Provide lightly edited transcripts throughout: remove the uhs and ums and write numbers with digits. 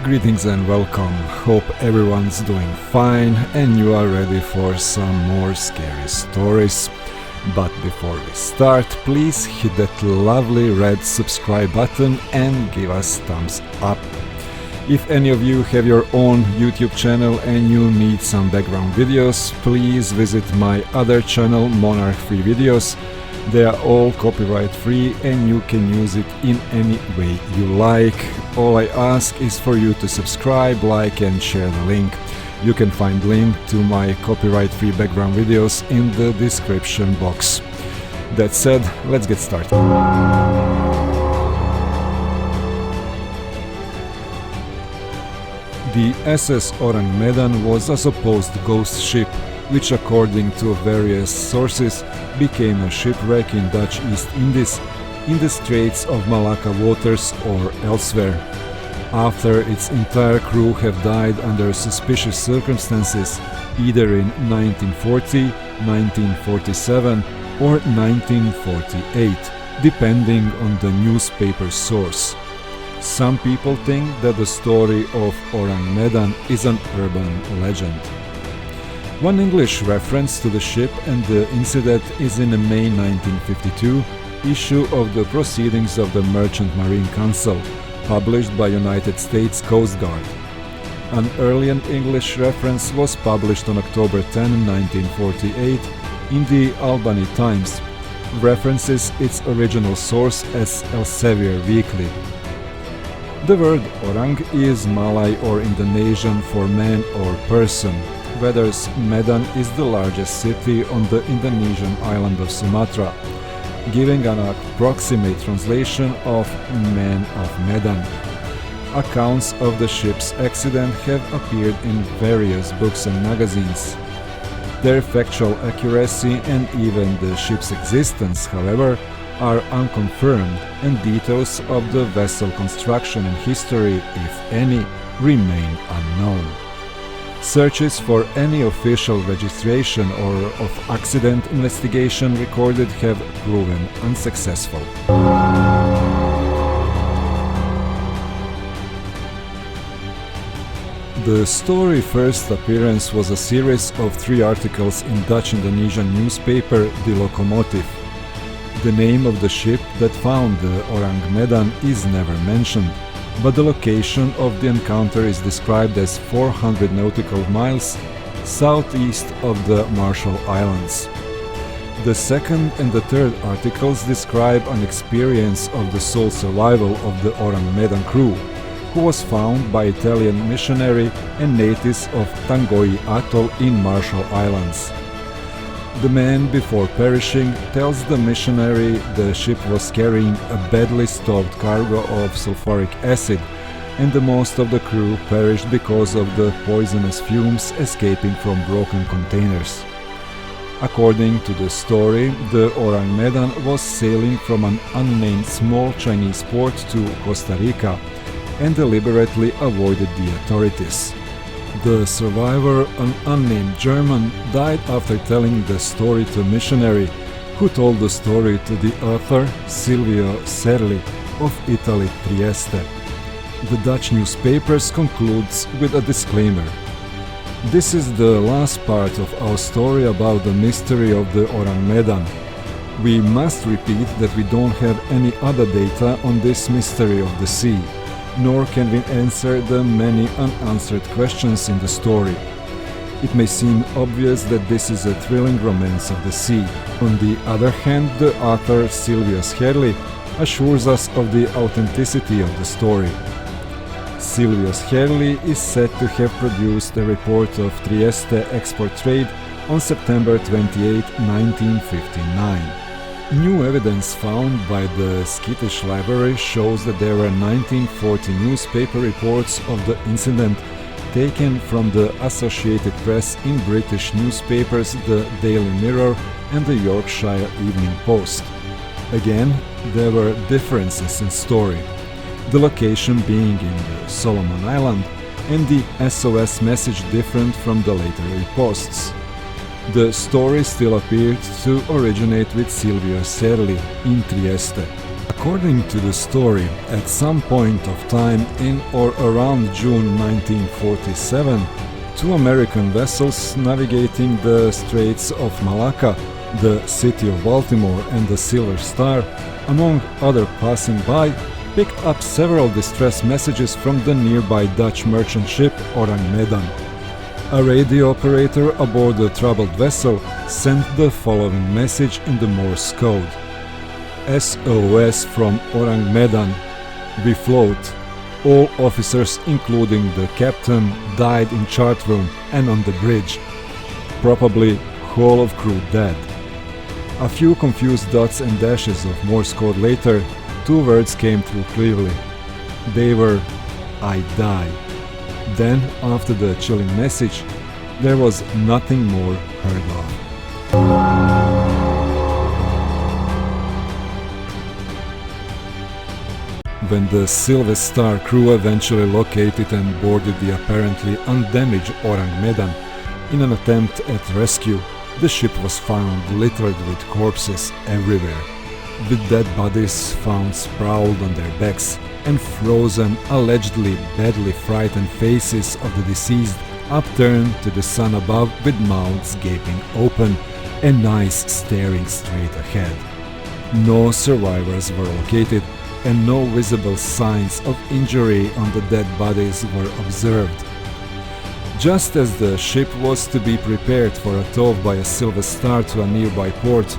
Greetings and welcome. Hope everyone's doing fine and you are ready for some more scary stories. But before we start, please hit that lovely red subscribe button and give us thumbs up. If any of you have your own YouTube channel and you need some background videos, please visit my other channel, Monarch Free Videos. They are all copyright free and you can use it in any way you like. All I ask is for you to subscribe, like and share the link. You can find link to my copyright free background videos in the description box. That said, let's get started. The SS Ourang Medan was a supposed ghost ship, which according to various sources became a shipwreck in Dutch East Indies, in the Straits of Malacca waters or elsewhere. After its entire crew have died under suspicious circumstances, either in 1940, 1947 or 1948, depending on the newspaper source. Some people think that the story of Ourang Medan is an urban legend. One English reference to the ship and the incident is in a May 1952 issue of the Proceedings of the Merchant Marine Council, published by United States Coast Guard. An earlier English reference was published on October 10, 1948 in the Albany Times, references its original source as Elsevier Weekly. The word Orang is Malay or Indonesian for man or person, whereas Medan is the largest city on the Indonesian island of Sumatra, giving an approximate translation of Man of Medan. Accounts of the ship's accident have appeared in various books and magazines. Their factual accuracy and even the ship's existence, however, are unconfirmed, and details of the vessel construction and history, if any, remain unknown. Searches for any official registration or of accident investigation recorded have proven unsuccessful. The story's first appearance was a series of 3 articles in Dutch-Indonesian newspaper The Locomotive. The name of the ship that found the Ourang Medan is never mentioned, but the location of the encounter is described as 400 nautical miles southeast of the Marshall Islands. The second and the third articles describe an experience of the sole survival of the Ourang Medan crew, who was found by Italian missionary and natives of Tangoi Atoll in Marshall Islands. The man, before perishing, tells the missionary the ship was carrying a badly stowed cargo of sulfuric acid, and the most of the crew perished because of the poisonous fumes escaping from broken containers. According to the story, the Ourang Medan was sailing from an unnamed small Chinese port to Costa Rica and deliberately avoided the authorities. The survivor, an unnamed German, died after telling the story to a missionary, who told the story to the author Silvio Serli of Italy, Trieste. The Dutch newspapers concludes with a disclaimer. This is the last part of our story about the mystery of the Ourang Medan. We must repeat that we don't have any other data on this mystery of the sea, nor can we answer the many unanswered questions in the story. It may seem obvious that this is a thrilling romance of the sea. On the other hand, the author Silvius Herli assures us of the authenticity of the story. Silvius Herli is said to have produced a report of Trieste export trade on September 28, 1959. New evidence found by the Skittish Library shows that there were 1940 newspaper reports of the incident taken from the Associated Press in British newspapers the Daily Mirror and the Yorkshire Evening Post. Again, there were differences in story, the location being in the Solomon Island and the SOS message different from the later posts. The story still appeared to originate with Silvio Serli in Trieste. According to the story, at some point of time in or around June 1947, two American vessels navigating the Straits of Malacca, the City of Baltimore and the Silver Star, among other passing by, picked up several distress messages from the nearby Dutch merchant ship Ourang Medan. A radio operator aboard the troubled vessel sent the following message in the Morse code: SOS from Ourang Medan. We float. All officers, including the captain, died in chart room and on the bridge. Probably whole of crew dead. A few confused dots and dashes of Morse code later, two words came through clearly. They were, I die. Then, after the chilling message, there was nothing more heard of. When the Silver Star crew eventually located and boarded the apparently undamaged Ourang Medan in an attempt at rescue, the ship was found littered with corpses everywhere, with dead bodies found sprawled on their backs, and frozen, allegedly badly frightened faces of the deceased upturned to the sun above with mouths gaping open and eyes staring straight ahead. No survivors were located, and no visible signs of injury on the dead bodies were observed. Just as the ship was to be prepared for a tow by a Silver Star to a nearby port,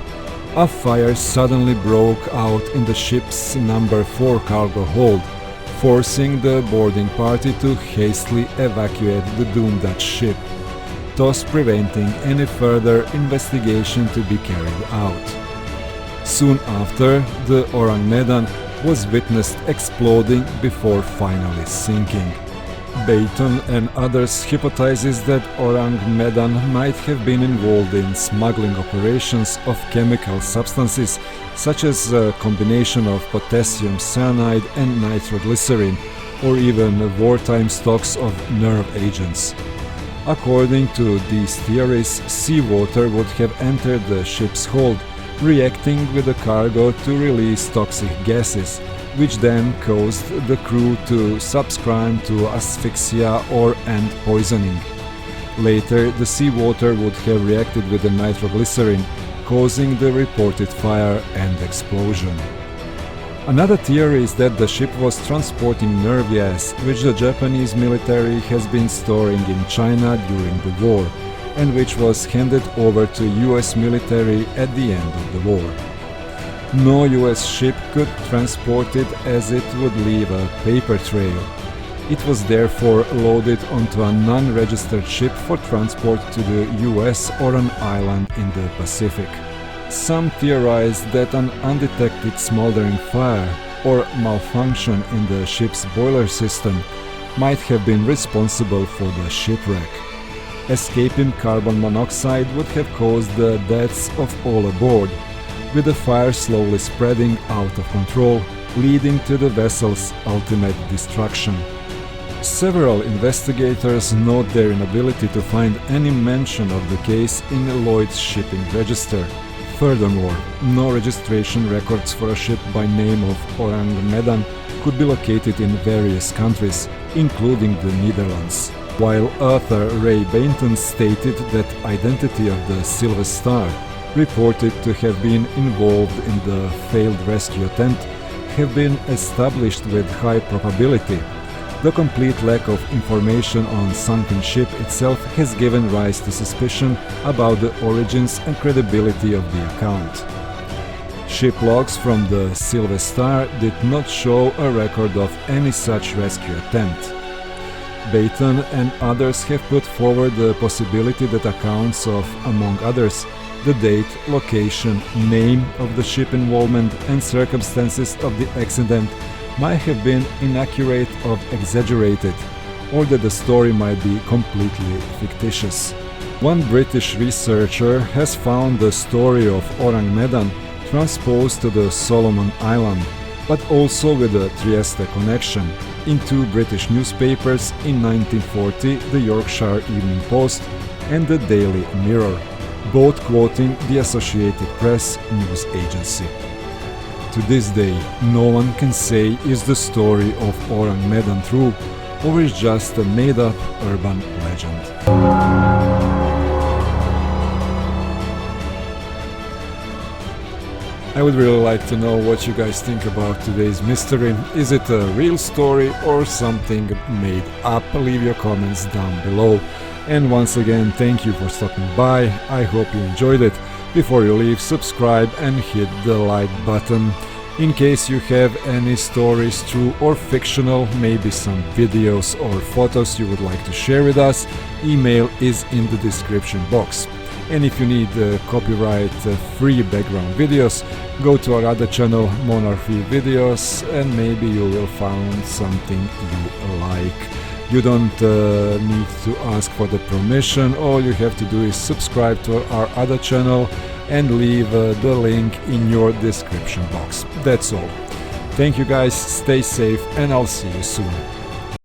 a fire suddenly broke out in the ship's number 4 cargo hold, forcing the boarding party to hastily evacuate the doomed Dutch ship, thus preventing any further investigation to be carried out. Soon after, the Ourang Medan was witnessed exploding before finally sinking. Baton and others hypothesize that Ourang Medan might have been involved in smuggling operations of chemical substances such as a combination of potassium cyanide and nitroglycerin, or even wartime stocks of nerve agents. According to these theories, seawater would have entered the ship's hold, reacting with the cargo to release toxic gases, which then caused the crew to succumb to asphyxia or end poisoning. Later, the seawater would have reacted with the nitroglycerin, causing the reported fire and explosion. Another theory is that the ship was transporting nerve gas, which the Japanese military has been storing in China during the war, and which was handed over to US military at the end of the war. No US ship could transport it, as it would leave a paper trail. It was therefore loaded onto a non-registered ship for transport to the US or an island in the Pacific. Some theorize that an undetected smoldering fire or malfunction in the ship's boiler system might have been responsible for the shipwreck. Escaping carbon monoxide would have caused the deaths of all aboard, with the fire slowly spreading out of control, leading to the vessel's ultimate destruction. Several investigators note their inability to find any mention of the case in Lloyd's shipping register. Furthermore, no registration records for a ship by name of Ourang Medan could be located in various countries, including the Netherlands. While author Ray Bainton stated that identity of the Silver Star, reported to have been involved in the failed rescue attempt, have been established with high probability, the complete lack of information on sunken ship itself has given rise to suspicion about the origins and credibility of the account. Ship logs from the Silver Star did not show a record of any such rescue attempt. Baton and others have put forward the possibility that accounts of, among others, the date, location, name of the ship involvement and circumstances of the accident might have been inaccurate or exaggerated, or that the story might be completely fictitious. One British researcher has found the story of Ourang Medan transposed to the Solomon Island, but also with a Trieste connection, in two British newspapers in 1940, the Yorkshire Evening Post and the Daily Mirror, both quoting the Associated Press news agency. to this day, no one can say is the story of Ourang Medan true, or is just a made-up urban legend. I would really like to know what you guys think about today's mystery. Is it a real story or something made up? Leave your comments down below. And once again, thank you for stopping by. I hope you enjoyed it. Before you leave, subscribe and hit the like button. In case you have any stories, true or fictional, maybe some videos or photos you would like to share with us, email is in the description box. And if you need copyright-free background videos, go to our other channel, Monarchy Videos, and maybe you will find something you like. You don't need to ask for the permission. All you have to do is subscribe to our other channel and leave the link in your description box. That's all. Thank you guys, stay safe, and I'll see you soon.